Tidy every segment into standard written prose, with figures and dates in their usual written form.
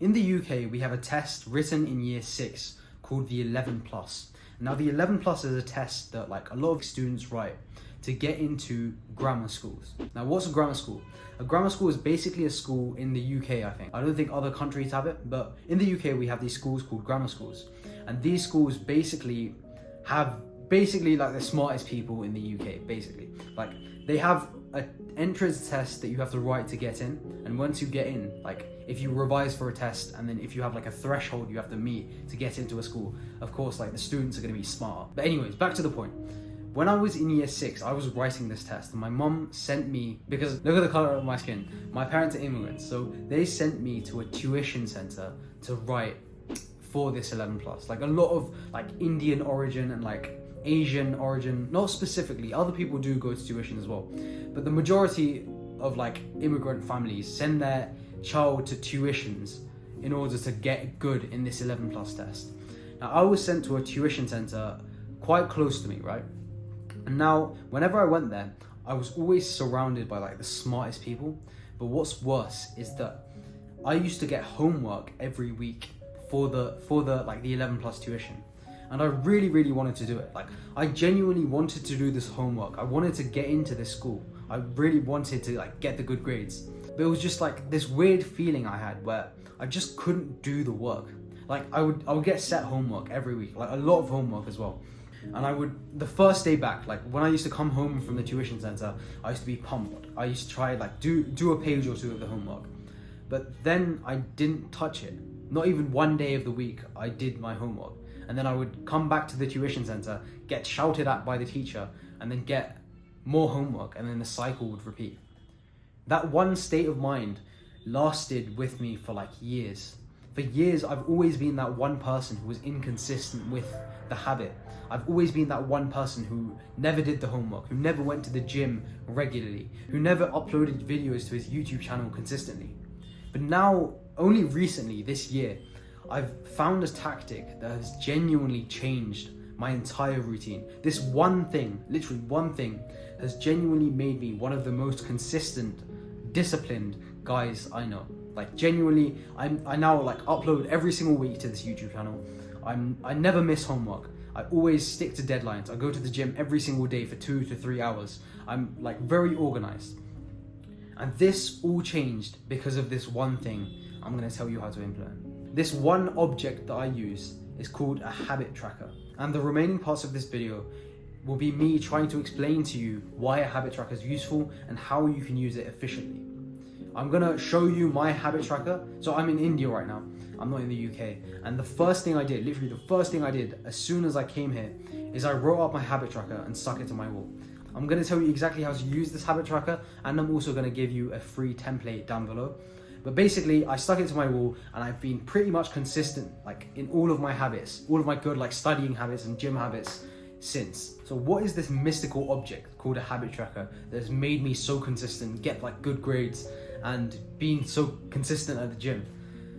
In the UK, we have a test written in year 6 called the 11 plus. Now the 11 plus is a test that like a lot of students write to get into grammar schools. Now what's a grammar school? A grammar school is basically a school in the UK, I think. I don't think other countries have it, but in the UK we have these schools called grammar schools. And these schools basically have like the smartest people in the UK, basically. Like they have an entrance test that you have to write to get in, and once you get in, like if you revise for a test and then if you have like a threshold you have to meet to get into a school, of course like the students are going to be smarter. But anyways, back to the point. When I was in year 6, I was writing this test and my mum sent me, because look at the color of my skin, my parents are immigrants, so they sent me to a tuition center to write for this 11 plus. Like a lot of like Indian origin and like Asian origin, not specifically, other people do go to tuition as well, but the majority of like immigrant families send their child to tuitions in order to get good in this 11 plus test. Now I was sent to a tuition center quite close to me, right? And now whenever I went there, I was always surrounded by like the smartest people, but what's worse is that I used to get homework every week for the like the 11 plus tuition. And I really wanted to do it. Like I genuinely wanted to do this homework. I wanted to get into this school. I really wanted to like get the good grades. But it was just like this weird feeling I had where I just couldn't do the work. Like I would get set homework every week, like a lot of homework as well. And the first day back, like when I used to come home from the tuition center, I used to be pumped. I used to try like do a page or two of the homework. But then I didn't touch it. Not even one day of the week I did my homework. And then I would come back to the tuition center, get shouted at by the teacher, and then get more homework, and then the cycle would repeat. That one state of mind lasted with me for like years. For years, I've always been that one person who was inconsistent with the habit. I've always been that one person who never did the homework, who never went to the gym regularly, who never uploaded videos to his YouTube channel consistently. But now, only recently, this year, I've found a tactic that has genuinely changed my entire routine. This one thing, literally one thing, has genuinely made me one of the most consistent, disciplined guys I know. Like genuinely, I now like upload every single week to this YouTube channel. I never miss homework. I always stick to deadlines. I go to the gym every single day for 2 to 3 hours. I'm like very organized. And this all changed because of this one thing I'm gonna tell you how to implement. This one object that I use is called a habit tracker. And the remaining parts of this video will be me trying to explain to you why a habit tracker is useful and how you can use it efficiently. I'm gonna show you my habit tracker. So I'm in India right now. I'm not in the UK. And the first thing I did, literally the first thing I did as soon as I came here, is I wrote up my habit tracker and stuck it to my wall. I'm gonna tell you exactly how to use this habit tracker, and I'm also gonna give you a free template down below. But basically, I stuck it to my wall and I've been pretty much consistent like in all of my habits, all of my good like studying habits and gym habits since. So what is this mystical object called a habit tracker that has made me so consistent, get like good grades and being so consistent at the gym?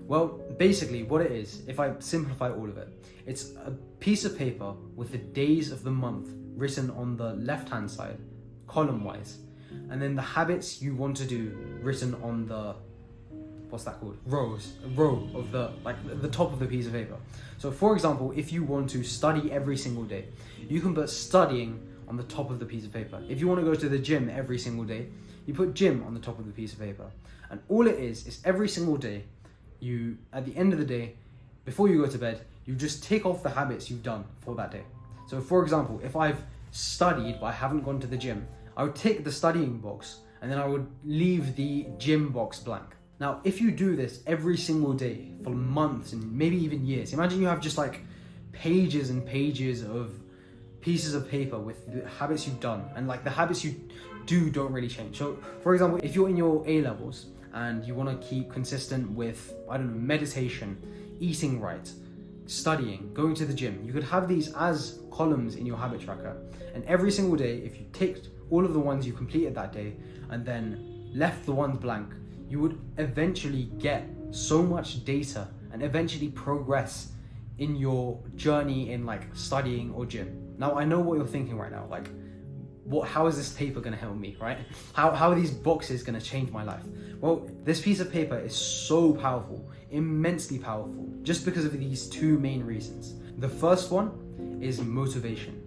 Well, basically what it is, if I simplify all of it, it's a piece of paper with the days of the month written on the left-hand side, column-wise, and then the habits you want to do written on the, what's that called? A row of the top of the piece of paper. So for example, if you want to study every single day, you can put studying on the top of the piece of paper. If you want to go to the gym every single day, you put gym on the top of the piece of paper. And all it is every single day, you, at the end of the day, before you go to bed, you just tick off the habits you've done for that day. So for example, if I've studied but I haven't gone to the gym, I would tick the studying box and then I would leave the gym box blank. Now, if you do this every single day for months and maybe even years, imagine you have just like pages and pages of pieces of paper with the habits you've done, and like the habits you do don't really change. So for example, if you're in your A-levels and you want to keep consistent with, I don't know, meditation, eating right, studying, going to the gym, you could have these as columns in your habit tracker. And every single day, if you ticked all of the ones you completed that day and then left the ones blank, you would eventually get so much data and eventually progress in your journey in like studying or gym. Now, I know what you're thinking right now, like, how is this paper going to help me, right? How are these boxes going to change my life? Well, this piece of paper is so powerful, immensely powerful, just because of these two main reasons. The first one is motivation.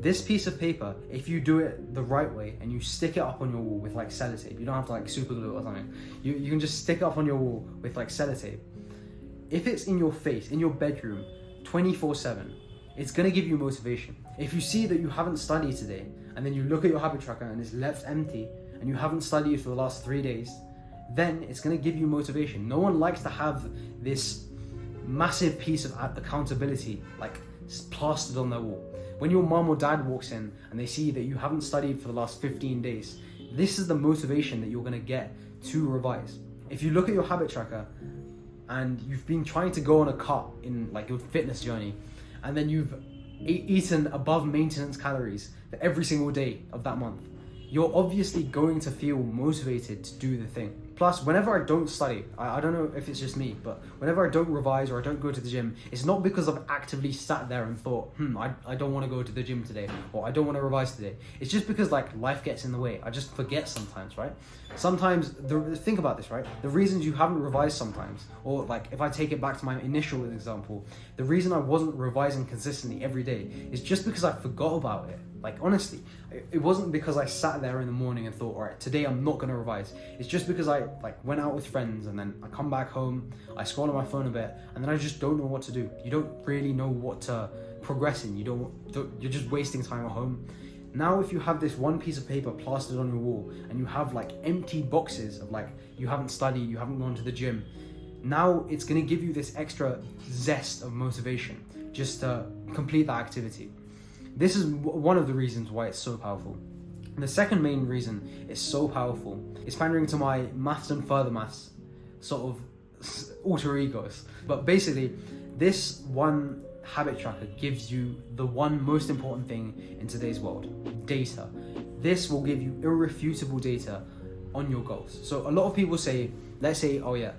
This piece of paper, if you do it the right way and you stick it up on your wall with like sellotape, you don't have to like super glue it or something. You can just stick it up on your wall with like sellotape. If it's in your face, in your bedroom, 24/7, it's gonna give you motivation. If you see that you haven't studied today, and then you look at your habit tracker and it's left empty, and you haven't studied for the last 3 days, then it's gonna give you motivation. No one likes to have this massive piece of accountability like plastered on their wall. When your mom or dad walks in and they see that you haven't studied for the last 15 days, this is the motivation that you're gonna get to revise. If you look at your habit tracker and you've been trying to go on a cut in like your fitness journey, and then you've eaten above maintenance calories for every single day of that month, you're obviously going to feel motivated to do the thing. Plus, whenever I don't study, I don't know if it's just me, but whenever I don't revise or I don't go to the gym, it's not because I've actively sat there and thought, I don't want to go to the gym today, or I don't want to revise today. It's just because like life gets in the way. I just forget sometimes, right? Sometimes, think about this, right? The reasons you haven't revised sometimes, or like if I take it back to my initial example, the reason I wasn't revising consistently every day is just because I forgot about it. Like honestly, it wasn't because I sat there in the morning and thought, all right, today I'm not going to revise. It's just because I like went out with friends and then I come back home, I scroll on my phone a bit, and then I just don't know what to do. You don't really know what to progress in. You're just wasting time at home. Now, if you have this one piece of paper plastered on your wall and you have like empty boxes of like, you haven't studied, you haven't gone to the gym, now it's going to give you this extra zest of motivation just to complete that activity. This is one of the reasons why it's so powerful. And the second main reason it's so powerful is pandering to my maths and further maths sort of alter egos. But basically, this one habit tracker gives you the one most important thing in today's world: data. This will give you irrefutable data on your goals. So a lot of people say, let's say, oh yeah,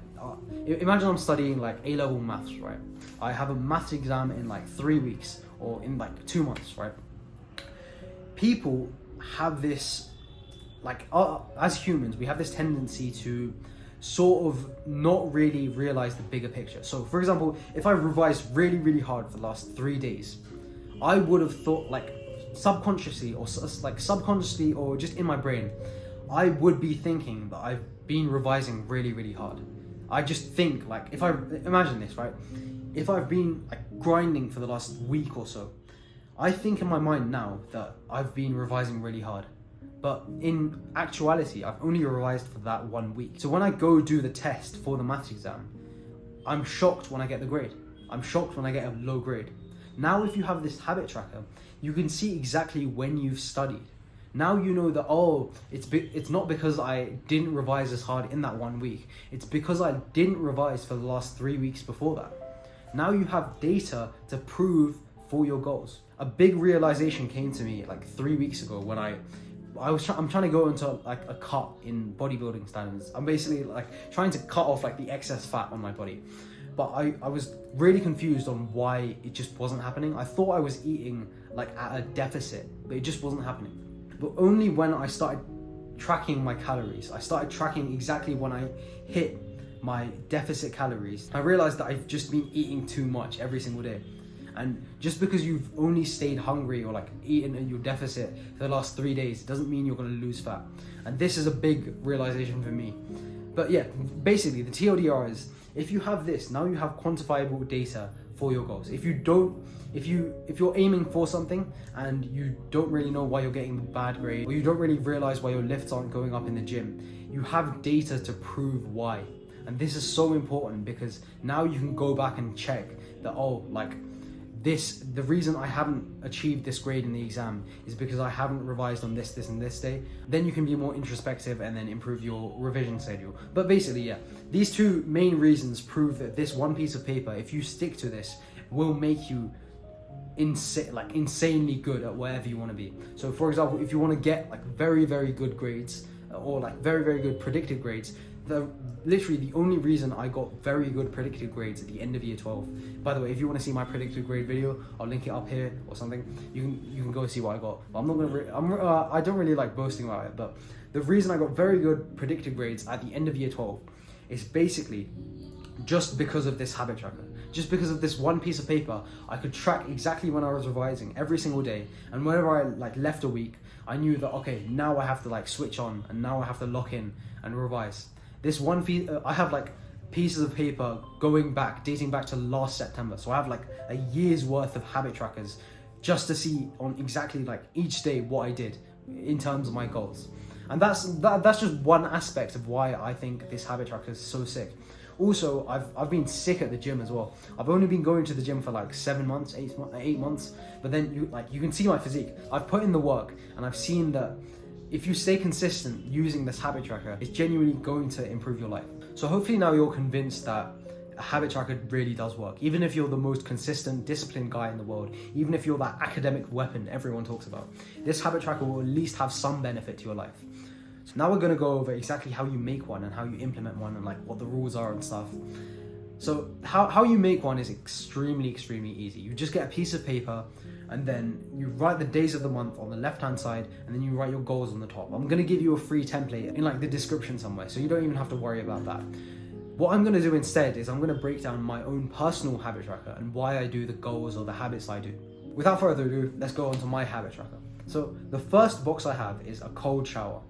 imagine I'm studying like A-level maths, right? I have a maths exam in like 3 weeks or in like 2 months, right? People have this, like as humans, we have this tendency to sort of not really realize the bigger picture. So for example, if I revised really, really hard for the last 3 days, I would have thought like subconsciously or just in my brain, I would be thinking that I've been revising really, really hard. I just think like, if I imagine this, right? If I've been like grinding for the last week or so, I think in my mind now that I've been revising really hard. But in actuality, I've only revised for that 1 week. So when I go do the test for the maths exam, I'm shocked when I get the grade. I'm shocked when I get a low grade. Now, if you have this habit tracker, you can see exactly when you've studied. Now you know that, oh, it's not because I didn't revise as hard in that 1 week. It's because I didn't revise for the last 3 weeks before that. Now you have data to prove for your goals. A big realization came to me like 3 weeks ago when I'm trying to go into like a cut in bodybuilding standards. I'm basically like trying to cut off like the excess fat on my body. But I was really confused on why it just wasn't happening. I thought I was eating like at a deficit, but it just wasn't happening. But only when I started tracking my calories, I started tracking exactly when I hit my deficit calories, I realized that I've just been eating too much every single day. And just because you've only stayed hungry or like eaten at your deficit for the last 3 days, it doesn't mean you're going to lose fat. And this is a big realization for me. But yeah, basically the TLDR is, if you have this, now you have quantifiable data for your goals. If you're aiming for something and you don't really know why you're getting the bad grade, or you don't really realize why your lifts aren't going up in the gym, you have data to prove why. And this is so important because now you can go back and check that, oh, like the reason I haven't achieved this grade in the exam is because I haven't revised on this and this day. Then you can be more introspective and then improve your revision schedule. But basically, yeah, these two main reasons prove that this one piece of paper, if you stick to this, will make you insanely good at wherever you want to be. So for example, if you want to get like very, very good grades or like very, very good predicted grades, literally the only reason I got very good predicted grades at the end of year 12. By the way, if you want to see my predicted grade video, I'll link it up here or something. You can go see what I got. But I'm not gonna. I don't really like boasting about it. But the reason I got very good predicted grades at the end of year 12 is basically just because of this habit tracker. Just because of this one piece of paper, I could track exactly when I was revising every single day. And whenever I like left a week, I knew that, okay, now I have to like switch on and now I have to lock in and revise. This one I have like pieces of paper dating back to last September. So I have like a year's worth of habit trackers just to see on exactly like each day what I did in terms of my goals. And that's just one aspect of why I think this habit tracker is so sick. Also, I've been sick at the gym as well. I've only been going to the gym for like 7 months, 8 months, but then you can see my physique. I've put in the work and I've seen that if you stay consistent using this habit tracker, it's genuinely going to improve your life. So hopefully now you're convinced that a habit tracker really does work. Even if you're the most consistent, disciplined guy in the world, even if you're that academic weapon everyone talks about, this habit tracker will at least have some benefit to your life. So now we're going to go over exactly how you make one and how you implement one and like what the rules are and stuff. So how you make one is extremely easy. You just get a piece of paper and then you write the days of the month on the left hand side and then you write your goals on the top. I'm going to give you a free template in like the description somewhere, so you don't even have to worry about that. What I'm going to do instead is I'm going to break down my own personal habit tracker and why I do the goals or the habits I do. Without further ado, let's go on to my habit tracker. So the first box I have is a cold shower.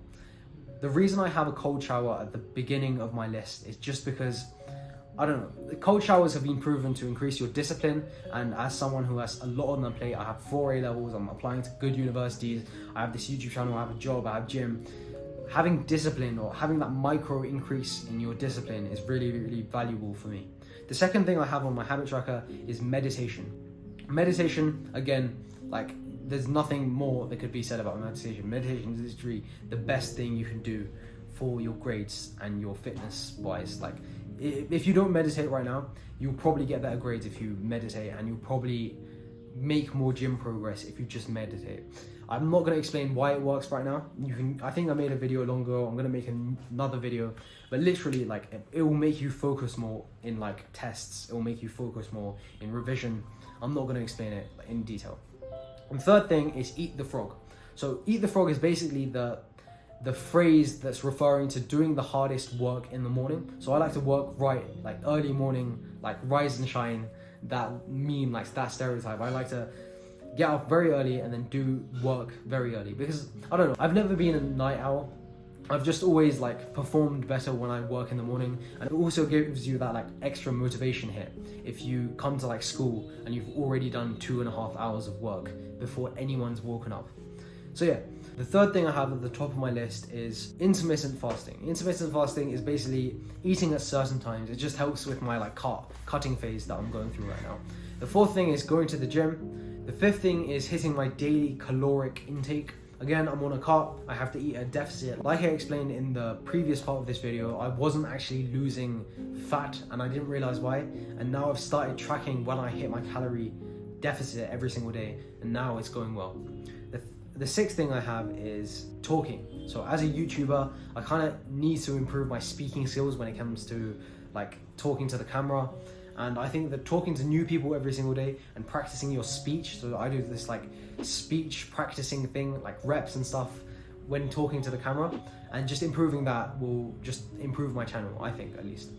The reason I have a cold shower at the beginning of my list is just because, I don't know, cold showers have been proven to increase your discipline, and as someone who has a lot on their plate, I have 4 A-levels, I'm applying to good universities, I have this YouTube channel, I have a job, I have gym. Having discipline or having that micro increase in your discipline is really valuable for me. The second thing I have on my habit tracker is meditation. Meditation, again, like, there's nothing more that could be said about meditation. Meditation is literally the best thing you can do for your grades and your fitness wise. Like, if you don't meditate right now, you'll probably get better grades if you meditate, and you'll probably make more gym progress if you just meditate. I'm not going to explain why it works right now. I think I made a video long ago. I'm going to make another video, but literally, like, it will make you focus more in like tests. It will make you focus more in revision. I'm not going to explain it in detail. And third thing is eat the frog. So eat the frog is basically the phrase that's referring to doing the hardest work in the morning. So I like to work right, like early morning, like rise and shine, that meme, like that stereotype. I like to get up very early and then do work very early, because I don't know, I've never been a night owl. I've just always like performed better when I work in the morning, and it also gives you that like extra motivation hit if you come to like school and you've already done 2.5 hours of work before anyone's woken up. So yeah, the third thing I have at the top of my list is intermittent fasting. Intermittent fasting is basically eating at certain times. It just helps with my like cutting phase that I'm going through right now. The fourth thing is going to the gym. The fifth thing is hitting my daily caloric intake. Again, I'm on a cut, I have to eat a deficit. Like I explained in the previous part of this video, I wasn't actually losing fat and I didn't realize why. And now I've started tracking when I hit my calorie deficit every single day, and now it's going well. The sixth thing I have is talking. So as a YouTuber, I kind of need to improve my speaking skills when it comes to like talking to the camera. And I think that talking to new people every single day and practicing your speech, so I do this like speech practicing thing, like reps and stuff when talking to the camera, and just improving that will just improve my channel, I think, at least.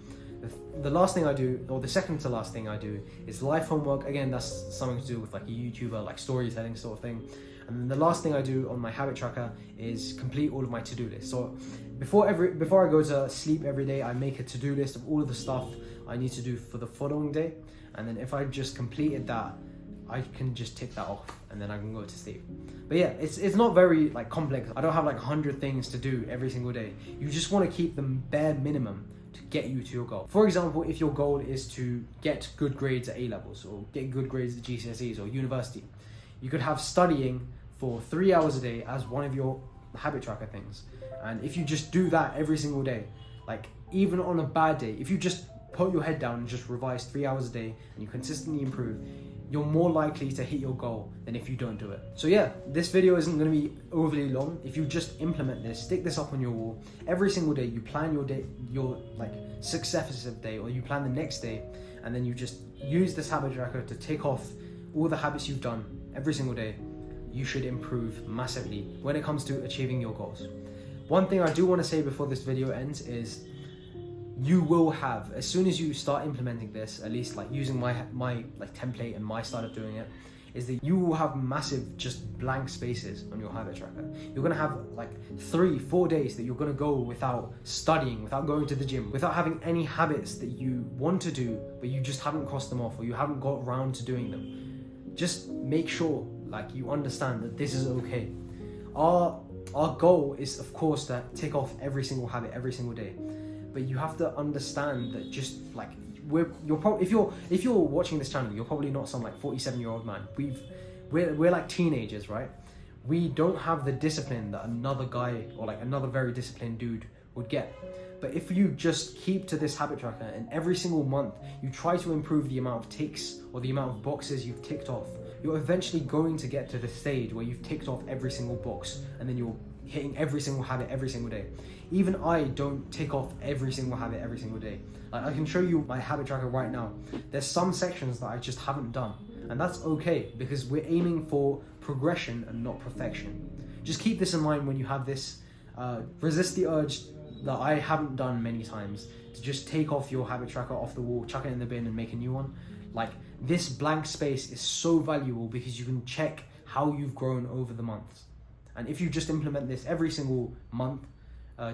The last thing I do, or the second to last thing I do, is life homework. Again, that's something to do with like a YouTuber, like storytelling sort of thing. And then the last thing I do on my habit tracker is complete all of my to-do lists. So before I go to sleep every day, I make a to-do list of all of the stuff I need to do for the following day. And then if I just completed that, I can just tick that off and then I can go to sleep. But yeah, it's not very like complex. I don't have like 100 things to do every single day. You just want to keep them bare minimum to get you to your goal. For example, if your goal is to get good grades at A-levels or get good grades at GCSEs or university, you could have studying for 3 hours a day as one of your habit tracker things. And if you just do that every single day, like even on a bad day, if you just put your head down and just revise 3 hours a day and you consistently improve, you're more likely to hit your goal than if you don't do it. So yeah, this video isn't going to be overly long. If you just implement this, stick this up on your wall every single day, you plan your day, your like successive day, or you plan the next day, and then you just use this habit tracker to tick off all the habits you've done every single day, you should improve massively when it comes to achieving your goals. One thing I do want to say before this video ends is you will have, as soon as you start implementing this, at least like using my like template and my style of doing it, is that you will have massive just blank spaces on your habit tracker. You're gonna have like 3-4 days that you're gonna go without studying, without going to the gym, without having any habits that you want to do, but you just haven't crossed them off, or you haven't got around to doing them. Just make sure like you understand that this is okay. Our goal is of course to tick off every single habit every single day, but you have to understand that just like if you're watching this channel, you're probably not some like 47-year-old man. We're like teenagers, right? We don't have the discipline that another guy or like another very disciplined dude would get. But if you just keep to this habit tracker and every single month you try to improve the amount of ticks or the amount of boxes you've ticked off, you're eventually going to get to the stage where you've ticked off every single box, and then you're hitting every single habit every single day. Even I don't tick off every single habit every single day. Like, I can show you my habit tracker right now. There's some sections that I just haven't done, and that's okay because we're aiming for progression and not perfection. Just keep this in mind when you have this. Resist the urge that I haven't done many times to just take off your habit tracker off the wall, chuck it in the bin and make a new one. Like, this blank space is so valuable because you can check how you've grown over the months. And if you just implement this every single month,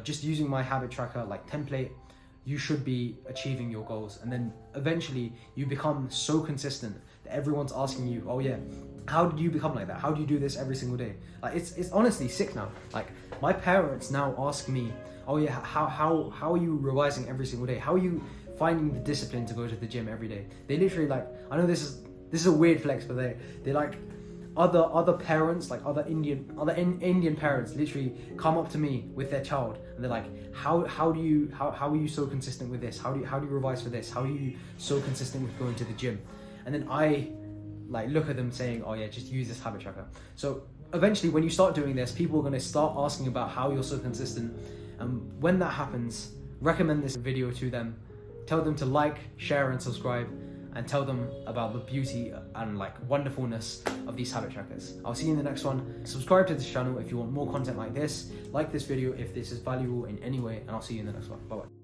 just using my habit tracker like template, you should be achieving your goals. And then eventually you become so consistent that everyone's asking you, oh yeah, how did you become like that? How do you do this every single day? Like, it's honestly sick now. Like, my parents now ask me, oh yeah, how are you revising every single day? How are you finding the discipline to go to the gym every day? They literally, like, I know this is a weird flex, but they like other parents, like other Indian parents literally come up to me with their child and they're like, how are you so consistent with this? How do you revise for this? How are you so consistent with going to the gym? And then I like look at them saying, oh yeah, just use this habit tracker. So eventually when you start doing this, people are going to start asking about how you're so consistent. And when that happens, recommend this video to them. Tell them to like, share and subscribe, and tell them about the beauty and like wonderfulness of these habit trackers. I'll see you in the next one. Subscribe to this channel if you want more content like this. Like this video if this is valuable in any way, and I'll see you in the next one. Bye bye.